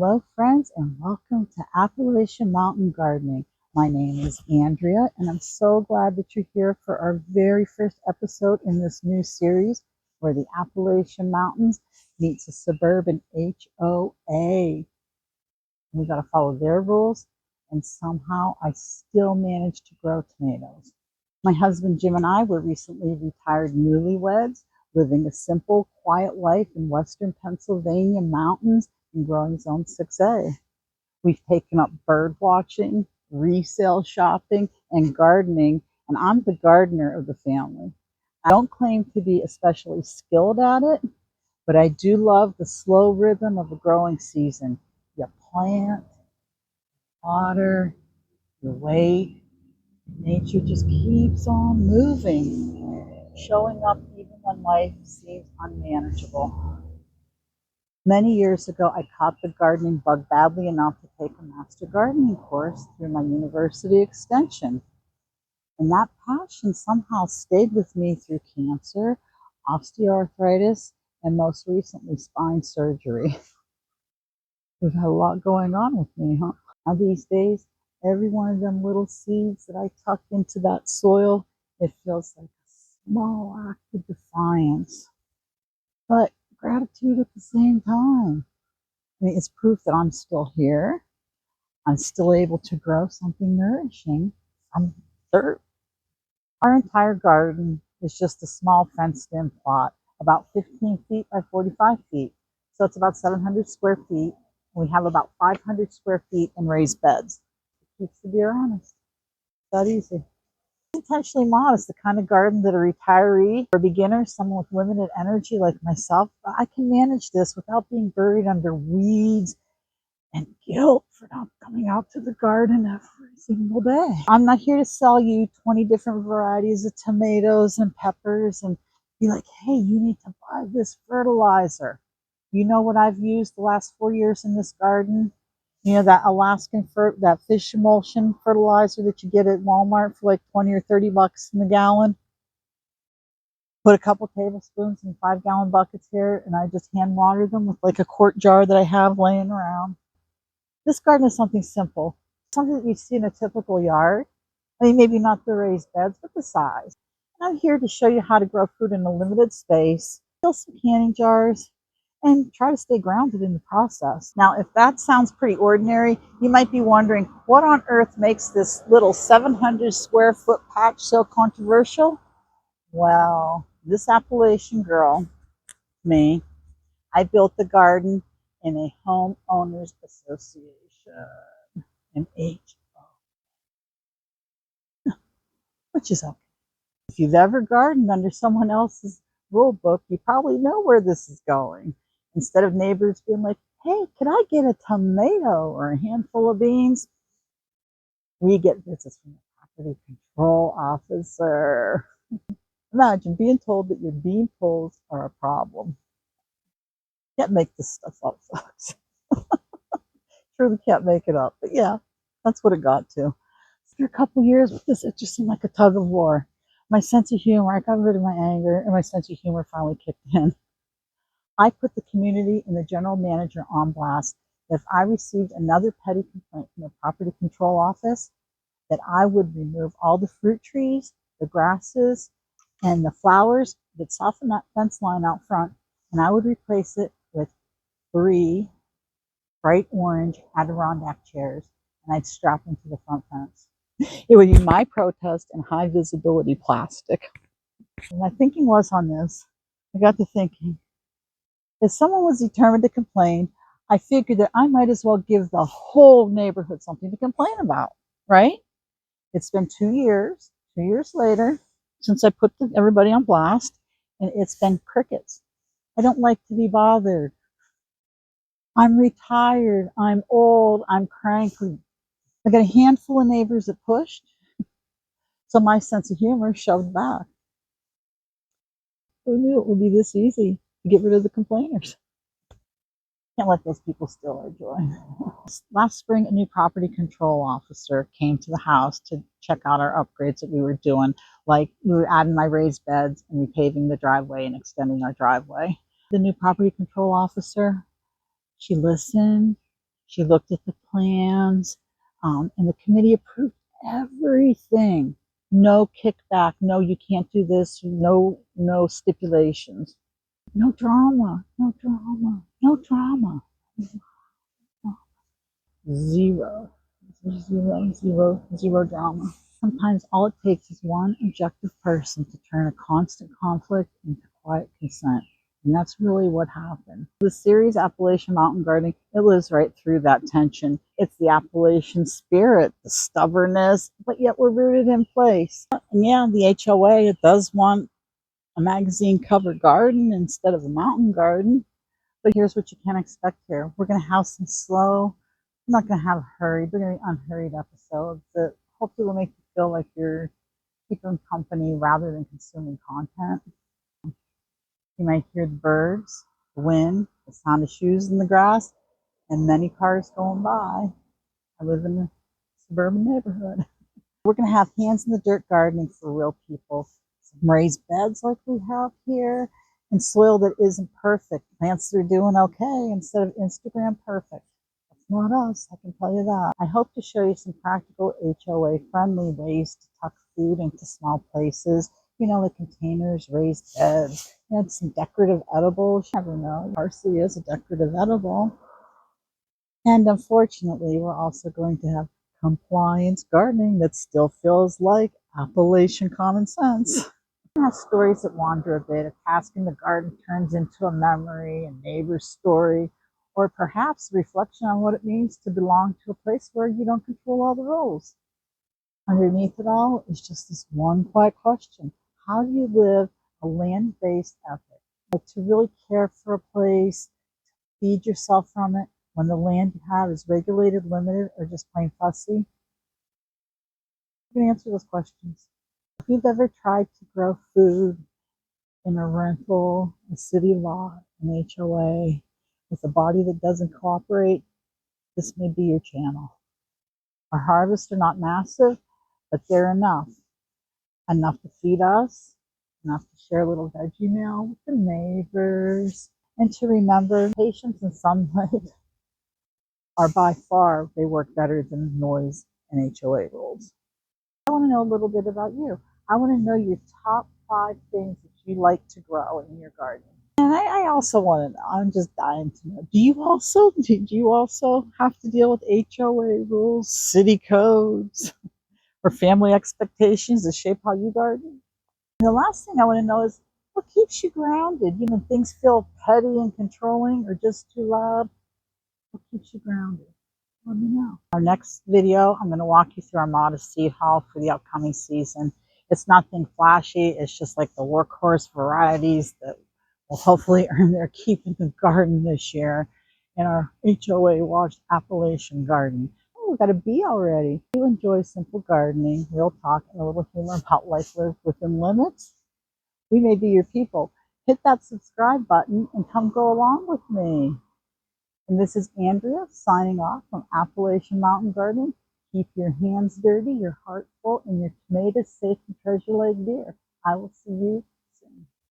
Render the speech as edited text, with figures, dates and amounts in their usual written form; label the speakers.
Speaker 1: Hello, friends, and welcome to Appalachian Mountain Gardening. My name is Andrea, and I'm so glad that you're here for our very first episode in this new series where the Appalachian Mountains meets a suburban HOA. We got to follow their rules, and somehow I still managed to grow tomatoes. My husband Jim and I were recently retired newlyweds, living a simple, quiet life in western Pennsylvania mountains in growing zone 6A. We've taken up bird watching, resale shopping, and gardening, and I'm the gardener of the family. I don't claim to be especially skilled at it, but I do love the slow rhythm of a growing season. You plant, water, you wait. Nature just keeps on moving, showing up even when life seems unmanageable. Many years ago, I caught the gardening bug badly enough to take a master gardening course through my university extension. And that passion somehow stayed with me through cancer, osteoarthritis, and most recently, spine surgery. We've had a lot going on with me, huh? Now these days, every one of them little seeds that I tuck into that soil, it feels like a small act of defiance, but gratitude at the same time. I mean, it's proof that I'm still here. I'm still able to grow something nourishing from dirt. Our entire garden is just a small fenced-in plot, about 15 feet by 45 feet. So it's about 700 square feet. We have about 500 square feet in raised beds. It keeps the deer honest. That easy. Intentionally modest, the kind of garden that a retiree or beginner, someone with limited energy like myself, I can manage this without being buried under weeds and guilt for not coming out to the garden every single day. I'm not here to sell you 20 different varieties of tomatoes and peppers and be like, hey, you need to buy this fertilizer. You know what I've used the last 4 years in this garden? You know, that that fish emulsion fertilizer that you get at Walmart for like 20 or 30 bucks in the gallon. Put a couple tablespoons in 5-gallon buckets here, and I just hand water them with like a quart jar that I have laying around. This garden is something simple, something that you see in a typical yard. I mean, maybe not the raised beds, but the size. And I'm here to show you how to grow food in a limited space, fill some canning jars, and try to stay grounded in the process. Now, if that sounds pretty ordinary, you might be wondering, what on earth makes this little 700 square foot patch so controversial? Well, this Appalachian girl, me, I built the garden in a homeowners association, an HO, which is okay. If you've ever gardened under someone else's rule book, you probably know where this is going. Instead of neighbors being like, hey, can I get a tomato or a handful of beans? We get visits from the property control officer. Imagine being told that your bean poles are a problem. Can't make this stuff up, folks. Truly can't make it up. But yeah, that's what it got to. After a couple years with this, it just seemed like a tug of war. My sense of humor, I got rid of my anger, and my sense of humor finally kicked in. I put the community and the general manager on blast that if I received another petty complaint from the property control office, that I would remove all the fruit trees, the grasses, and the flowers that soften that fence line out front, and I would replace it with 3 bright orange Adirondack chairs, and I'd strap them to the front fence. It would be my protest in high visibility plastic. And my thinking was on this, I got to thinking, if someone was determined to complain, I figured that I might as well give the whole neighborhood something to complain about, right? It's been 2 years later, since I put everybody on blast, and it's been crickets. I don't like to be bothered. I'm retired, I'm old, I'm cranky. I got a handful of neighbors that pushed, so my sense of humor shoved back. Who knew it would be this easy to get rid of the complainers? Can't let those people steal our joy. Last spring, a new property control officer came to the house to check out our upgrades that we were doing, like we were adding my raised beds and repaving the driveway and extending our driveway. The new property control officer, she listened, She looked at the plans, and the committee approved everything. No kickback. No, you can't do this. No stipulations. No drama. No drama. No drama. Zero. Zero drama. Sometimes all it takes is one objective person to turn a constant conflict into quiet consent. And that's really what happened. The series Appalachian Mountain Gardening, it lives right through that tension. It's the Appalachian spirit, the stubbornness, but yet we're rooted in place. And yeah, the HOA, it does want a magazine cover garden instead of a mountain garden. But here's what you can expect here. We're going to have some slow, I'm not going to have hurried, they're going to be unhurried episodes that hopefully will make you feel like you're keeping company rather than consuming content. You might hear the birds, the wind, the sound of shoes in the grass, and many cars going by. I live in a suburban neighborhood. We're going to have hands in the dirt gardening for real people. Some raised beds like we have here, and soil that isn't perfect. Plants that are doing okay instead of Instagram perfect. That's not us, I can tell you that. I hope to show you some practical HOA-friendly ways to tuck food into small places. You know, the containers, raised beds, and some decorative edibles. You never know, parsley is a decorative edible. And unfortunately, we're also going to have compliance gardening that still feels like Appalachian common sense. We have stories that wander a bit. A task in the garden turns into a memory, a neighbor's story, or perhaps a reflection on what it means to belong to a place where you don't control all the rules. Underneath it all is just this one quiet question. How do you live a land-based ethic? Like to really care for a place, feed yourself from it, when the land you have is regulated, limited, or just plain fussy? You can answer those questions. If you've ever tried to grow food in a rental, a city lot, an HOA, with a body that doesn't cooperate, this may be your channel. Our harvests are not massive, but they're enough. Enough to feed us, enough to share a little veggie meal with the neighbors, and to remember patience and sunlight are by far, they work better than noise and HOA rules. I want to know a little bit about you. I want to know your top 5 things that you like to grow in your garden. And I also want to know, I'm just dying to know, do you also have to deal with HOA rules, city codes, or family expectations that shape how you garden? And the last thing I want to know is, what keeps you grounded? You know, things feel petty and controlling or just too loud. What keeps you grounded? Let me know. Our next video, I'm going to walk you through our modest seed haul for the upcoming season. It's nothing flashy. It's just like the workhorse varieties that will hopefully earn their keep in the garden this year in our HOA washed Appalachian garden. Oh, we got a bee already. If you enjoy simple gardening, real talk, and a little humor about life lived within limits, we may be your people. Hit that subscribe button and come go along with me. And this is Andrea signing off from Appalachian Mountain Gardening. Keep your hands dirty, your heart full, and your tomatoes safe and treasure like deer. I will see you